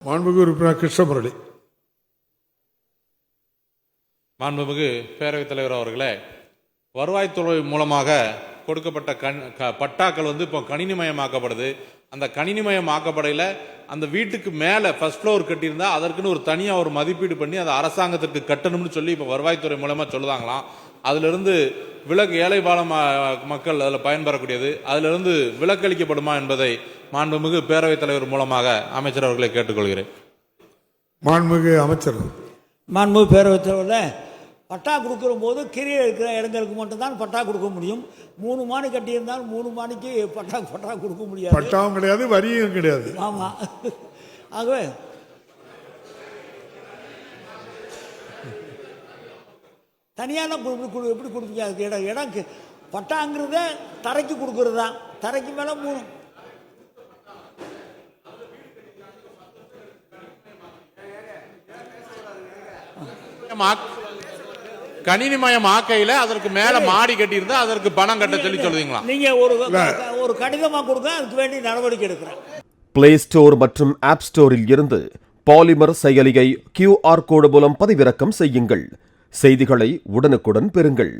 மாண்புமிகு உறுப்பினர் கிருஷ்ணமுரளி. மாண்புமிகு பேரவைத் தலைவர் அவர்களே, வருவாய்த்துறை மூலமாக கொடுக்கப்பட்ட பட்டாக்கள் இப்போ கணினிமயமாக்கப்படுது. அந்த கணினிமயமாக்கப்படையில் அந்த வீட்டுக்கு மேலே ஃபர்ஸ்ட் ஃப்ளோர் கட்டியிருந்தா அதற்குன்னு ஒரு தனியாக ஒரு மதிப்பீடு பண்ணி அதை அரசாங்கத்திற்கு கட்டணும்னு சொல்லி இப்போ வருவாய்த்துறை மூலமாக சொல்லுதாங்களாம். அதிலிருந்து விலக்கு ஏழை பால மக்கள் அதில் பயன்பெறக்கூடியது, அதிலிருந்து விலக்களிக்கப்படுமா என்பதை மாண்புமிகு பேரவைத் தலைவர் மூலமாக அமைச்சர் அவர்களை கேட்டுக்கொள்கிறேன். மாண்புமிகு அமைச்சர். மாண்புமிகு பேரவைத் தலைவரில் பட்டா கொடுக்குற போது கீழே இருக்கிற இடங்களுக்கு மட்டும்தான் பட்டா கொடுக்க முடியும். 3 மாடி கட்டியிருந்தால் 3 மாடிக்கு பட்டா கொடுக்க முடியாது. பட்டாவும் கிடையாது, வரியும் கிடையாது. ஆமாம். ஆகவே தனியாக எப்படி கொடுப்பீங்க? அதுக்கு இடம் பட்டாங்கிறத தரைக்கு கொடுக்கறது தான். தரைக்கு மேலே 3 கணினிமயம் ஆக்கையில அதற்கு மேல மாடி கட்டி இருந்தா அதற்கு பணம் கட்ட சொல்லி சொல்லுவீங்களா? நீங்க ஒரு கடிதமா கொடுங்க, அதுக்கு வேண்டி நடவடிக்கை எடுக்கிறேன். பிளே ஸ்டோர் மற்றும் ஆப் ஸ்டோரில் இருந்து பாலிமர் செயலியை QR கோடு மூலம் பதிவிறக்கம் செய்யுங்கள். செய்திகளை உடனுக்குடன் பெறுங்கள்.